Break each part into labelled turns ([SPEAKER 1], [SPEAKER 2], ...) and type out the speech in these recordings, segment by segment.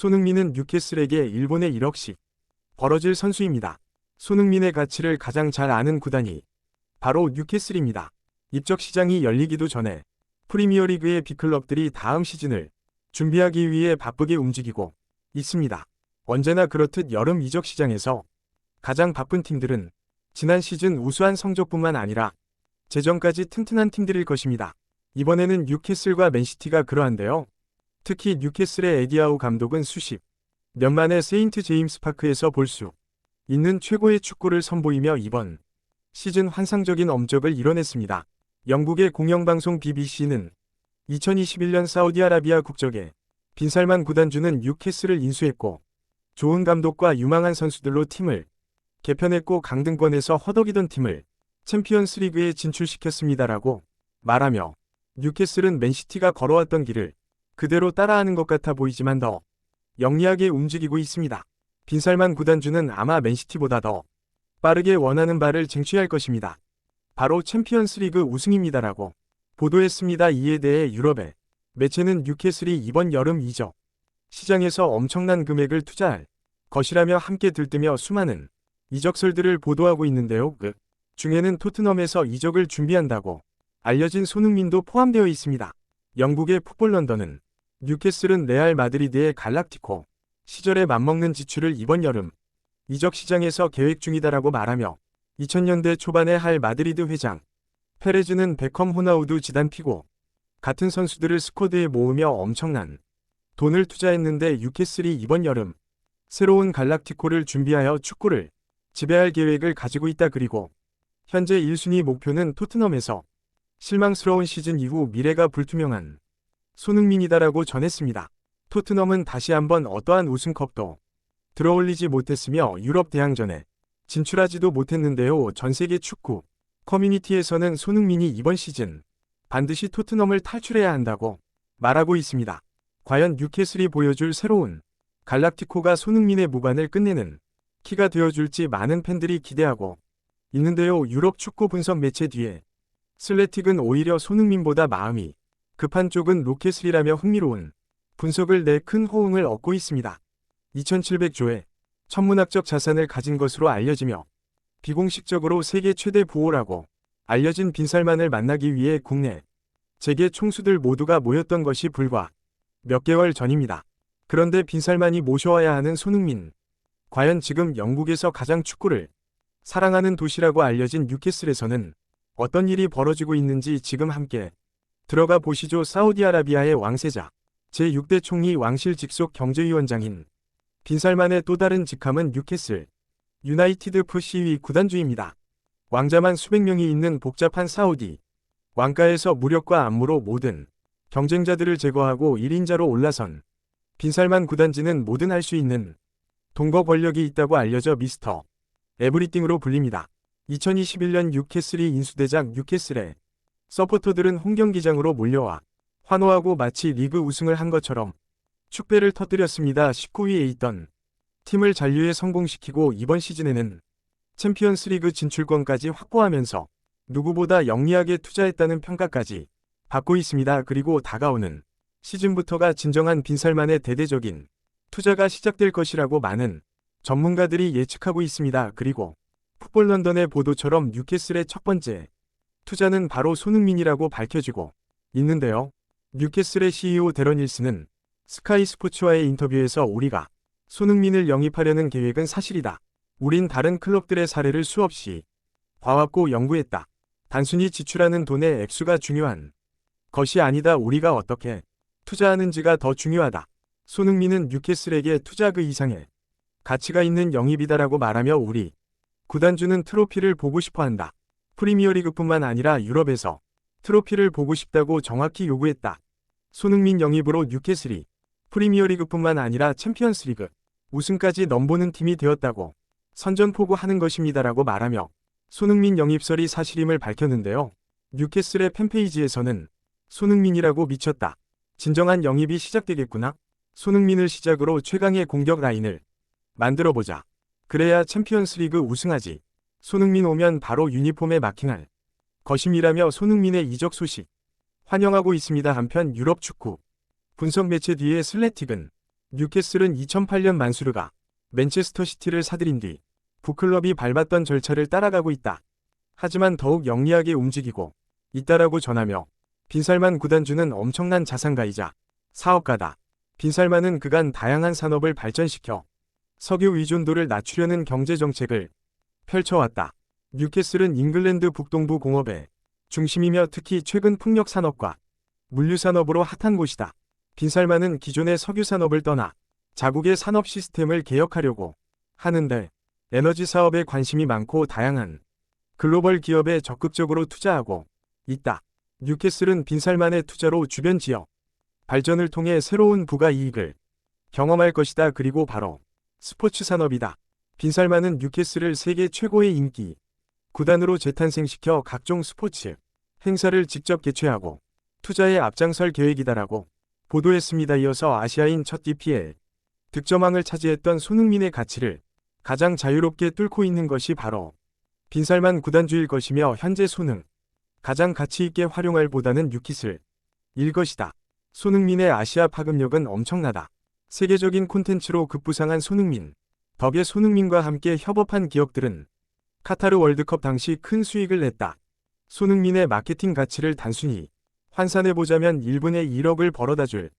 [SPEAKER 1] 손흥민은 뉴캐슬에게 일본에 1억씩 벌어질 선수입니다. 손흥민의 가치를 가장 잘 아는 구단이 바로 뉴캐슬입니다. 입적 시장이 열리기도 전에 프리미어리그의 빅클럽들이 다음 시즌을 준비하기 위해 바쁘게 움직이고 있습니다. 언제나 그렇듯 여름 이적 시장에서 가장 바쁜 팀들은 지난 시즌 우수한 성적뿐만 아니라 재정까지 튼튼한 팀들일 것입니다. 이번에는 뉴캐슬과 맨시티가 그러한데요. 특히 뉴캐슬의 에디아우 감독은 수십 년 만에 세인트 제임스 파크에서 볼 수 있는 최고의 축구를 선보이며 이번 시즌 환상적인 업적을 이뤄냈습니다. 영국의 공영방송 BBC는 2021년 사우디아라비아 국적의 빈살만 구단주는 뉴캐슬을 인수했고 좋은 감독과 유망한 선수들로 팀을 개편했고 강등권에서 허덕이던 팀을 챔피언스 리그에 진출시켰습니다라고 말하며 뉴캐슬은 맨시티가 걸어왔던 길을 그대로 따라하는 것 같아 보이지만 더 영리하게 움직이고 있습니다. 빈살만 구단주는 아마 맨시티보다 더 빠르게 원하는 바를 쟁취할 것입니다. 바로 챔피언스 리그 우승입니다라고 보도했습니다. 이에 대해 유럽의 매체는 뉴캐슬이 이번 여름 이적 시장에서 엄청난 금액을 투자할 것이라며 함께 들뜨며 수많은 이적설들을 보도하고 있는데요. 그 중에는 토트넘에서 이적을 준비한다고 알려진 손흥민도 포함되어 있습니다. 영국의 풋볼 런던은 뉴캐슬은 레알 마드리드의 갈락티코 시절에 맞먹는 지출을 이번 여름 이적 시장에서 계획 중이다라고 말하며 2000년대 초반에 할 마드리드 회장 페레즈는 베컴 호나우두 지단 피고 같은 선수들을 스쿼드에 모으며 엄청난 돈을 투자했는데 뉴캐슬이 이번 여름 새로운 갈락티코를 준비하여 축구를 지배할 계획을 가지고 있다. 그리고 현재 1순위 목표는 토트넘에서 실망스러운 시즌 이후 미래가 불투명한 손흥민이다라고 전했습니다. 토트넘은 다시 한번 어떠한 우승컵도 들어올리지 못했으며 유럽 대항전에 진출하지도 못했는데요. 전세계 축구 커뮤니티에서는 손흥민이 이번 시즌 반드시 토트넘을 탈출해야 한다고 말하고 있습니다. 과연 뉴캐슬이 보여줄 새로운 갈락티코가 손흥민의 무관을 끝내는 키가 되어줄지 많은 팬들이 기대하고 있는데요. 유럽 축구 분석 매체 뒤에 슬래틱은 오히려 손흥민보다 마음이 급한 쪽은 뉴캐슬이라며 흥미로운 분석을 내 큰 호응을 얻고 있습니다. 2700조의 천문학적 자산을 가진 것으로 알려지며 비공식적으로 세계 최대 부호라고 알려진 빈살만을 만나기 위해 국내 재계 총수들 모두가 모였던 것이 불과 몇 개월 전입니다. 그런데 빈살만이 모셔와야 하는 손흥민. 과연 지금 영국에서 가장 축구를 사랑하는 도시라고 알려진 뉴캐슬에서는 어떤 일이 벌어지고 있는지 지금 함께 들어가 보시죠. 사우디아라비아의 왕세자 제6대 총리 왕실 직속 경제위원장인 빈살만의 또 다른 직함은 뉴캐슬 유나이티드 FC 구단주입니다. 왕자만 수백 명이 있는 복잡한 사우디 왕가에서 무력과 안무로 모든 경쟁자들을 제거하고 1인자로 올라선 빈살만 구단주는 뭐든 할 수 있는 동거 권력이 있다고 알려져 미스터 에브리띵으로 불립니다. 2021년 뉴캐슬이 인수되자 뉴캐슬의 서포터들은 홈경기장으로 몰려와 환호하고 마치 리그 우승을 한 것처럼 축배를 터뜨렸습니다. 19위에 있던 팀을 잔류에 성공시키고 이번 시즌에는 챔피언스 리그 진출권까지 확보하면서 누구보다 영리하게 투자했다는 평가까지 받고 있습니다. 그리고 다가오는 시즌부터가 진정한 빈살만의 대대적인 투자가 시작될 것이라고 많은 전문가들이 예측하고 있습니다. 그리고 풋볼 런던의 보도처럼 뉴캐슬의 첫 번째 투자는 바로 손흥민이라고 밝혀지고 있는데요. 뉴캐슬의 CEO 데런 힐스는 스카이 스포츠와의 인터뷰에서 우리가 손흥민을 영입하려는 계획은 사실이다. 우린 다른 클럽들의 사례를 수없이 봐왔고 연구했다. 단순히 지출하는 돈의 액수가 중요한 것이 아니다. 우리가 어떻게 투자하는지가 더 중요하다. 손흥민은 뉴캐슬에게 투자 그 이상의 가치가 있는 영입이다라고 말하며 우리 구단주는 트로피를 보고 싶어한다. 프리미어리그뿐만 아니라 유럽에서 트로피를 보고 싶다고 정확히 요구했다. 손흥민 영입으로 뉴캐슬이 프리미어리그뿐만 아니라 챔피언스리그 우승까지 넘보는 팀이 되었다고 선전포고하는 것입니다라고 말하며 손흥민 영입설이 사실임을 밝혔는데요. 뉴캐슬의 팬페이지에서는 손흥민이라고 미쳤다. 진정한 영입이 시작되겠구나. 손흥민을 시작으로 최강의 공격 라인을 만들어보자. 그래야 챔피언스리그 우승하지. 손흥민 오면 바로 유니폼에 마킹할 것임이라며 손흥민의 이적 소식 환영하고 있습니다. 한편 유럽 축구 분석 매체 뒤에 슬래틱은 뉴캐슬은 2008년 만수르가 맨체스터 시티를 사들인 뒤 북클럽이 밟았던 절차를 따라가고 있다. 하지만 더욱 영리하게 움직이고 있다라고 전하며 빈살만 구단주는 엄청난 자산가이자 사업가다. 빈살만은 그간 다양한 산업을 발전시켜 석유 의존도를 낮추려는 경제 정책을 펼쳐왔다. 뉴캐슬은 잉글랜드 북동부 공업의 중심이며 특히 최근 풍력 산업과 물류 산업으로 핫한 곳이다. 빈살만은 기존의 석유 산업을 떠나 자국의 산업 시스템을 개혁하려고 하는데 에너지 사업에 관심이 많고 다양한 글로벌 기업에 적극적으로 투자하고 있다. 뉴캐슬은 빈살만의 투자로 주변 지역 발전을 통해 새로운 부가 이익을 경험할 것이다. 그리고 바로 스포츠 산업이다. 빈살만은 뉴캐슬을 세계 최고의 인기 구단으로 재탄생시켜 각종 스포츠 행사를 직접 개최하고 투자에 앞장설 계획이다라고 보도했습니다. 이어서 아시아인 첫 DPL 득점왕을 차지했던 손흥민의 가치를 가장 자유롭게 뚫고 있는 것이 바로 빈살만 구단주일 것이며 현재 손흥 가장 가치 있게 활용할 보다는 뉴캐슬 일 것이다. 손흥민의 아시아 파급력은 엄청나다. 세계적인 콘텐츠로 급부상한 손흥민. 덕에 손흥민과 함께 협업한 기업들은 카타르 월드컵 당시 큰 수익을 냈다. 손흥민의 마케팅 가치를 단순히 환산해보자면 1분의 1억을 벌어다 줄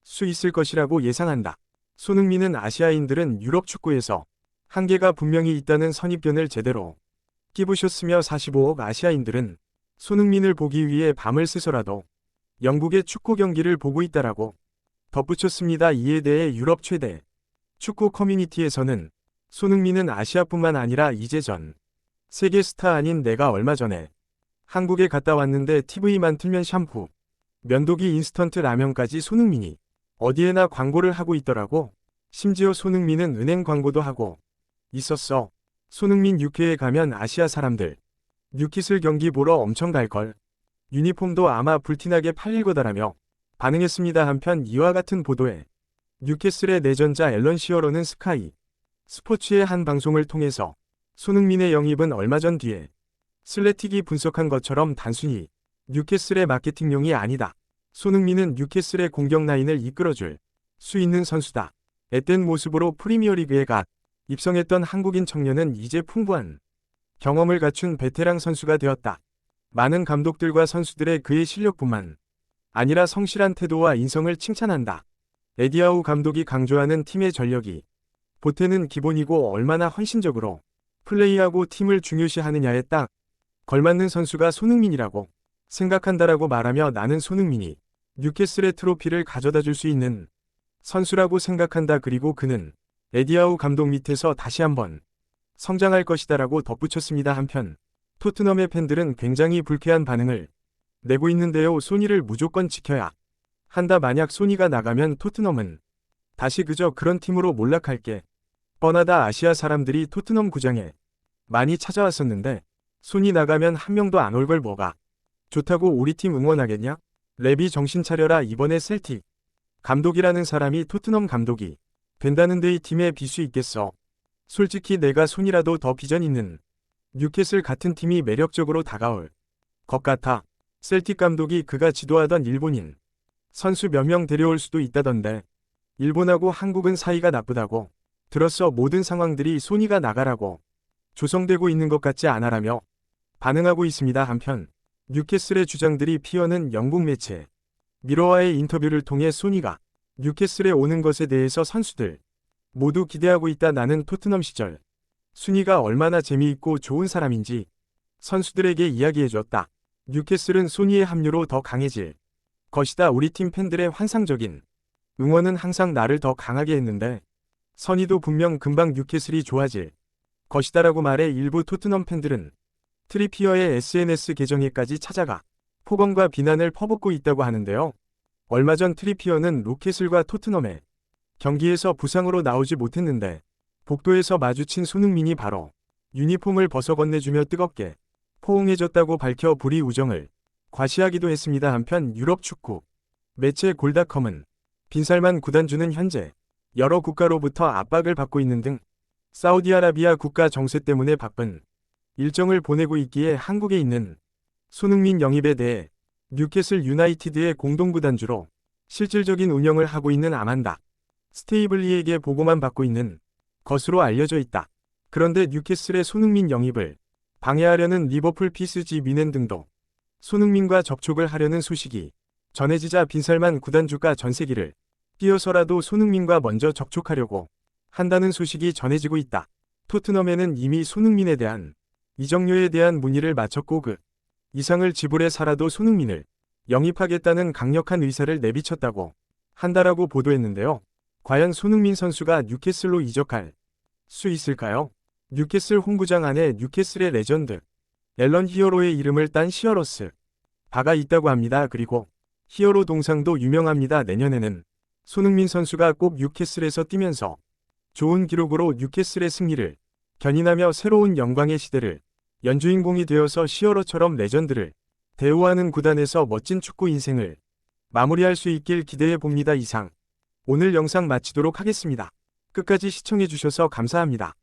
[SPEAKER 1] 수 있을 것이라고 예상한다. 손흥민은 아시아인들은 유럽 축구에서 한계가 분명히 있다는 선입견을 제대로 끼부셨으며 45억 아시아인들은 손흥민을 보기 위해 밤을 새서라도 영국의 축구 경기를 보고 있다라고 덧붙였습니다. 이에 대해 유럽 최대 축구 커뮤니티에서는 손흥민은 아시아뿐만 아니라 이제 전 세계 스타 아닌 내가 얼마 전에 한국에 갔다 왔는데 TV만 틀면 샴푸, 면도기, 인스턴트 라면까지 손흥민이 어디에나 광고를 하고 있더라고. 심지어 손흥민은 은행 광고도 하고 있었어. 손흥민 UK에 가면 아시아 사람들 뉴캐슬 경기 보러 엄청 갈걸. 유니폼도 아마 불티나게 팔릴 거다라며 반응했습니다. 한편 이와 같은 보도에 뉴캐슬의 내전자 앨런 시어러는 스카이 스포츠의 한 방송을 통해서 손흥민의 영입은 얼마 전 뒤에 슬래틱이 분석한 것처럼 단순히 뉴캐슬의 마케팅용이 아니다. 손흥민은 뉴캐슬의 공격 라인을 이끌어줄 수 있는 선수다. 앳된 모습으로 프리미어리그에 입성했던 한국인 청년은 이제 풍부한 경험을 갖춘 베테랑 선수가 되었다. 많은 감독들과 선수들의 그의 실력뿐만 아니라 성실한 태도와 인성을 칭찬한다. 에디아우 감독이 강조하는 팀의 전력이 보태는 기본이고 얼마나 헌신적으로 플레이하고 팀을 중요시하느냐에 딱 걸맞는 선수가 손흥민이라고 생각한다라고 말하며 나는 손흥민이 뉴캐슬의 트로피를 가져다 줄 수 있는 선수라고 생각한다. 그리고 그는 에디아우 감독 밑에서 다시 한번 성장할 것이다라고 덧붙였습니다. 한편 토트넘의 팬들은 굉장히 불쾌한 반응을 내고 있는데요. 소니를 무조건 지켜야 한다. 만약 소니가 나가면 토트넘은 다시 그저 그런 팀으로 몰락할게 뻔하다. 아시아 사람들이 토트넘 구장에 많이 찾아왔었는데 소니 나가면 한 명도 안 올 걸 뭐가 좋다고 우리 팀 응원하겠냐? 레비 정신 차려라. 이번에 셀틱 감독이라는 사람이 토트넘 감독이 된다는데 이 팀에 비수 있겠어. 솔직히 내가 손이라도 더 비전 있는 뉴캐슬 같은 팀이 매력적으로 다가올 것 같아. 셀틱 감독이 그가 지도하던 일본인 선수 몇 명 데려올 수도 있다던데. 일본하고 한국은 사이가 나쁘다고 들었어. 모든 상황들이 소니가 나가라고 조성되고 있는 것 같지 않아라며 반응하고 있습니다. 한편 뉴캐슬의 주장들이 피어는 영국 매체 미러와의 인터뷰를 통해 소니가 뉴캐슬에 오는 것에 대해서 선수들 모두 기대하고 있다. 나는 토트넘 시절 순이가 얼마나 재미있고 좋은 사람인지 선수들에게 이야기해줬다. 뉴캐슬은 소니의 합류로 더 강해질 것이다. 우리 팀 팬들의 환상적인 응원은 항상 나를 더 강하게 했는데 선이도 분명 금방 뉴캐슬이 좋아질 것이다라고 말해 일부 토트넘 팬들은 트리피어의 SNS 계정에까지 찾아가 폭언과 비난을 퍼붓고 있다고 하는데요. 얼마 전 트리피어는 로켓슬과 토트넘의 경기에서 부상으로 나오지 못했는데 복도에서 마주친 손흥민이 바로 유니폼을 벗어 건네주며 뜨겁게 포옹해줬다고 밝혀 불의 우정을 과시하기도 했습니다. 한편 유럽 축구 매체 골닷컴은 빈살만 구단주는 현재 여러 국가로부터 압박을 받고 있는 등 사우디아라비아 국가 정세 때문에 바쁜 일정을 보내고 있기에 한국에 있는 손흥민 영입에 대해 뉴캐슬 유나이티드의 공동구단주로 실질적인 운영을 하고 있는 아만다 스테이블리에게 보고만 받고 있는 것으로 알려져 있다. 그런데 뉴캐슬의 손흥민 영입을 방해하려는 리버풀 PSG 미넨 등도 손흥민과 접촉을 하려는 소식이 전해지자 빈살만 구단주가 전세기를 뛰어서라도 손흥민과 먼저 접촉하려고 한다는 소식이 전해지고 있다. 토트넘에는 이미 손흥민에 대한 이적료에 대한 문의를 마쳤고 그 이상을 지불해서라도 손흥민을 영입하겠다는 강력한 의사를 내비쳤다고 한다라고 보도했는데요. 과연 손흥민 선수가 뉴캐슬로 이적할 수 있을까요? 뉴캐슬 홈구장 안에 뉴캐슬의 레전드 앨런 히어로의 이름을 딴 히어로스 바가 있다고 합니다. 그리고 히어로 동상도 유명합니다. 내년에는 손흥민 선수가 꼭 뉴캐슬에서 뛰면서 좋은 기록으로 뉴캐슬의 승리를 견인하며 새로운 영광의 시대를 연주인공이 되어서 히어로처럼 레전드를 대우하는 구단에서 멋진 축구 인생을 마무리할 수 있길 기대해 봅니다. 이상 오늘 영상 마치도록 하겠습니다. 끝까지 시청해 주셔서 감사합니다.